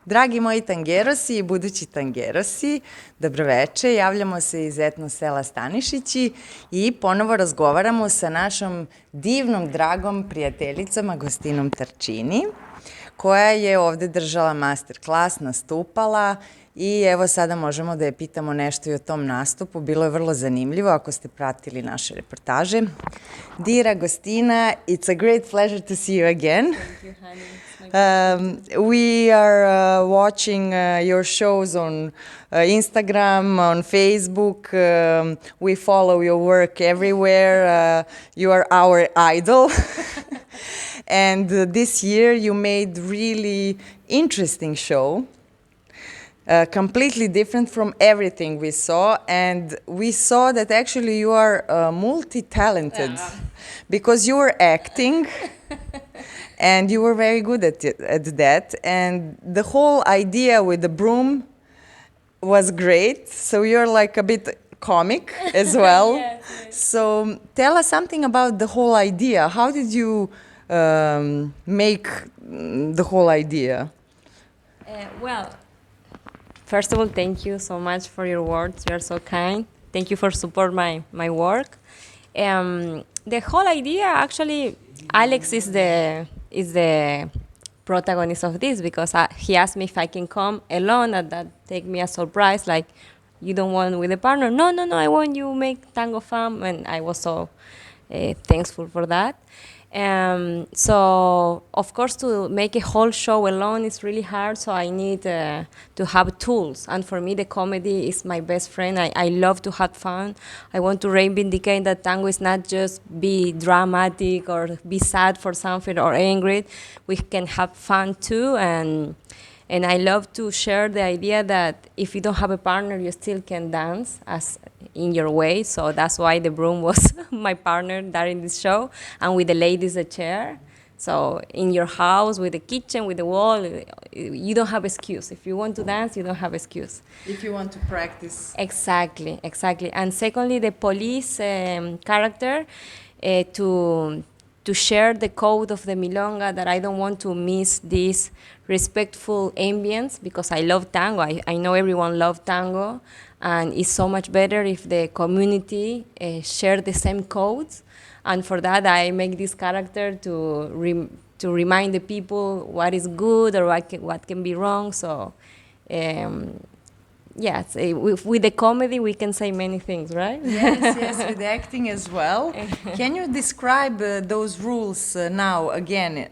Dragi moji tangerosi i budući tangerosi, dobroveče, javljamo se iz etno sela Stanišići i ponovo razgovaramo sa našom divnom, dragom prijateljicom Agostinom Tarchini, koja je ovde držala masterclass, nastupala i evo sada možemo da je pitamo nešto i o tom nastupu. Bilo je vrlo zanimljivo ako ste pratili naše reportaže. Dear Agostina, it's a great pleasure to see you again. Thank you, honey. We are watching your shows on Instagram, on Facebook. We follow your work everywhere. You are our idol. And this year you made really interesting show. Completely different from everything we saw, and we saw that actually you are multi-talented because you were acting and you were very good at that, and the whole idea with the broom was great, so you're like a bit comic as well. Yes. So tell us something about the whole idea. How did you make the whole idea? Well, first of all, thank you so much for your words. You are so kind. Thank you for support my work. The whole idea, actually, Alex is the protagonist of this because he asked me if I can come alone, and that take me a surprise. Like, you don't want with a partner? No, I want you make Tango Fam, and I was so thankful for that. So, of course, to make a whole show alone is really hard, so I need to have tools. And for me, the comedy is my best friend. I love to have fun. I want to reivindicate that tango is not just be dramatic or be sad for something or angry. We can have fun too, and I love to share the idea that if you don't have a partner, you still can dance as in your way. So that's why the broom was my partner during this show, and with the ladies, a chair. So in your house, with the kitchen, with the wall, you don't have excuse. If you want to dance, you don't have excuse. If you want to practice. Exactly. And secondly, the police character, to share the code of the milonga, that I don't want to miss this respectful ambience, because I love tango. I know everyone loves tango, and it's so much better if the community share the same codes. And for that, I make this character to remind the people what is good or what can be wrong. So, yes, with the comedy, we can say many things, right? Yes, with acting as well. Can you describe those rules now again?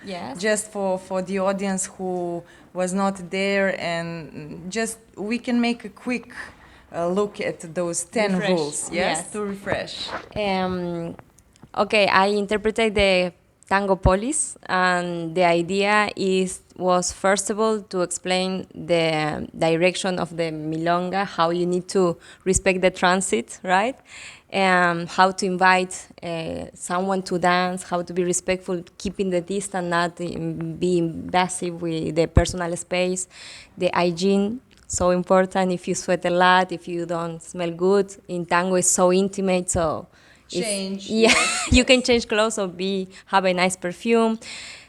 Yes. Just for the audience who was not there, and just we can make a quick look at those 10 Refresh. rules, Yes. to refresh. Okay, I interpreted the tango police, and the idea was first of all to explain the direction of the milonga, how you need to respect the transit, right? How to invite someone to dance, how to be respectful, keeping the distance, not be invasive with the personal space, the hygiene. So important. If you sweat a lot, if you don't smell good, in tango it's so intimate, so Change. yeah, Yes. you can change clothes or have a nice perfume.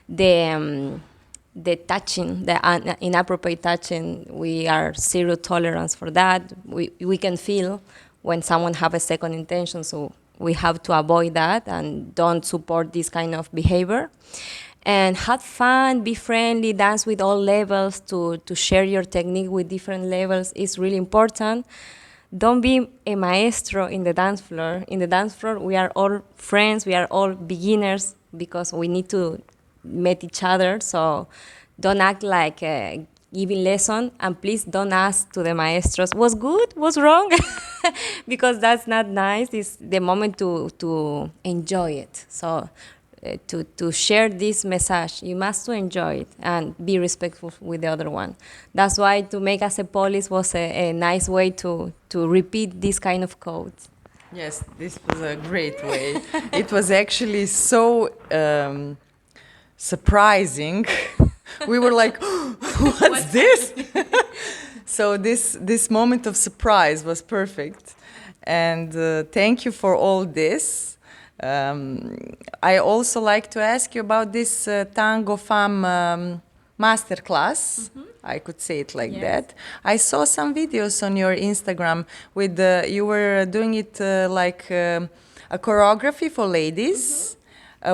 The touching, the inappropriate touching, we are zero tolerance for that. We can feel when someone have a second intention, so we have to avoid that and don't support this kind of behavior. And have fun, be friendly, dance with all levels, to share your technique with different levels is really important. Don't be a maestro in the dance floor. In the dance floor, we are all friends, we are all beginners, because we need to meet each other. So don't act like giving lesson, and please don't ask to the maestros, was good, was wrong? Because that's not nice. It's the moment to enjoy it. So to share this message, you must to enjoy it and be respectful with the other one. That's why to make us a police was a nice way to repeat this kind of codes. Yes, this was a great way. It was actually so surprising. We were like, what's this? So this moment of surprise was perfect. And thank you for all this. I also like to ask you about this Tango Fam master class. I could say it like that. I saw some videos on your Instagram with you were doing it like a choreography for ladies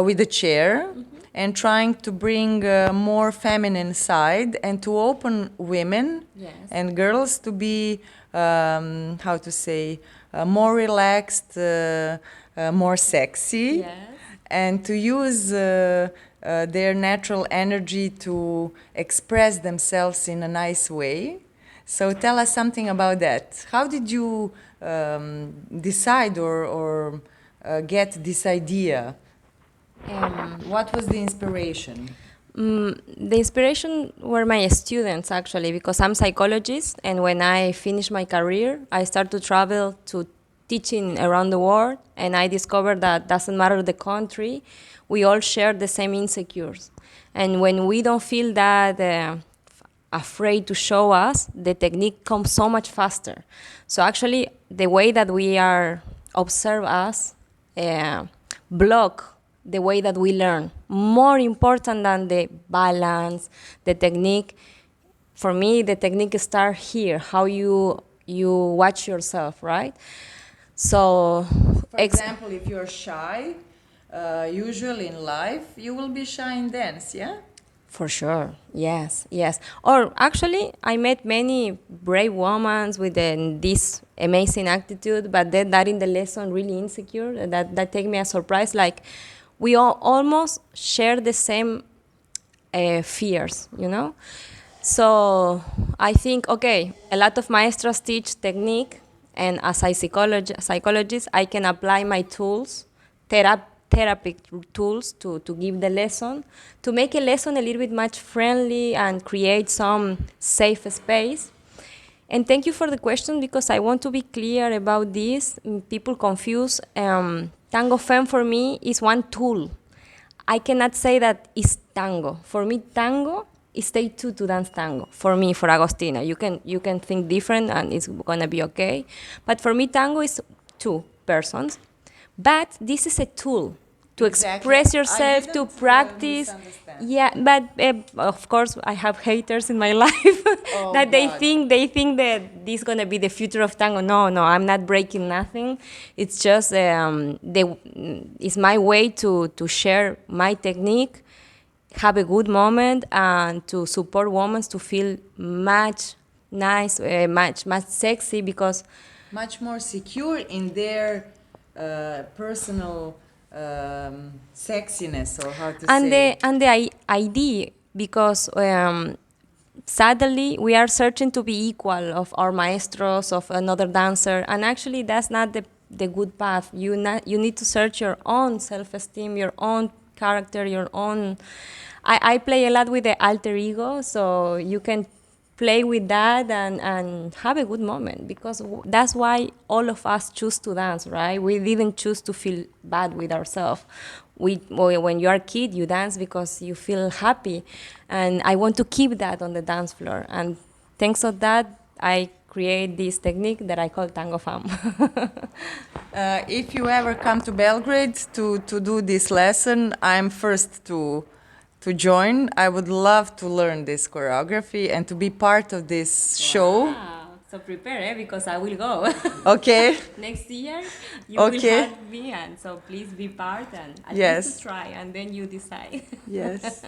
with a chair and trying to bring a more feminine side and to open women and girls to be, how to say, more relaxed, more sexy, and to use their natural energy to express themselves in a nice way. So tell us something about that. How did you decide or get this idea? What was the inspiration? The inspiration were my students, actually, because I'm psychologist, and when I finished my career, I started to travel to teaching around the world, and I discovered that doesn't matter the country, we all share the same insecures. And when we don't feel that afraid to show us, the technique comes so much faster. So actually, the way that we are observe us block the way that we learn. More important than the balance, the technique. For me, the technique starts here, how you watch yourself, right? So, For example, if you're shy, usually in life, you will be shy in dance, yeah? For sure, yes, yes. Or actually, I met many brave women with this amazing attitude, but that in the lesson really insecure. That take me a surprise. Like, we all almost share the same fears, you know? So I think, okay, a lot of maestros teach technique, and as a psychologist, I can apply my tools, therapy tools to give the lesson, to make a lesson a little bit much friendly and create some safe space. And thank you for the question, because I want to be clear about this. People confuse. Tango Femme for me is one tool. I cannot say that it's tango. For me, tango is take two to dance tango. For me, for Agostina, you can think different and it's gonna be okay. But for me, tango is two persons. But this is a tool to express yourself, to practice. Yeah, but of course I have haters in my life that they think that this is gonna be the future of tango. No, I'm not breaking nothing. It's just it's my way to share my technique, have a good moment, and to support women to feel much nice, much sexy, because much more secure in their personal sexiness, or how to say. And the idea, because sadly we are searching to be equal of our maestros, of another dancer, and actually that's not the good path. You need to search your own self-esteem, your own character, your own. I play a lot with the alter ego, so you can play with that and have a good moment, because that's why all of us choose to dance, right? We didn't choose to feel bad with ourselves. When you are a kid, you dance because you feel happy, and I want to keep that on the dance floor. And thanks to that, I create this technique that I call Tango Femme. If you ever come to Belgrade to do this lesson, I'm first to join. I would love to learn this choreography and to be part of this show. Wow. So prepare, because I will go. Okay. Next year, you will have me, and so please be part and at least to try, and then you decide. Yes.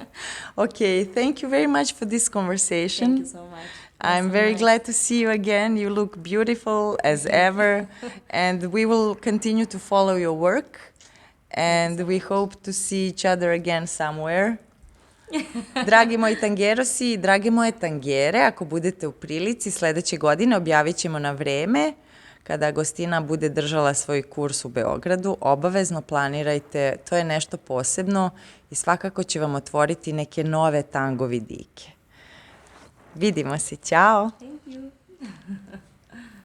Okay, thank you very much for this conversation. Thank you so much. I'm very glad to see you again. You look beautiful as ever, and we will continue to follow your work, and we hope to see each other again somewhere. Dragi moji tangerosi i drage moje tangere, ako budete u prilici sledeće godine, objavit ćemo na vreme, kada Agostina bude držala svoj kurs u Beogradu, obavezno planirajte, to je nešto posebno i svakako će vam otvoriti neke nove tango vidike. Vidimo se, ćao! Thank you.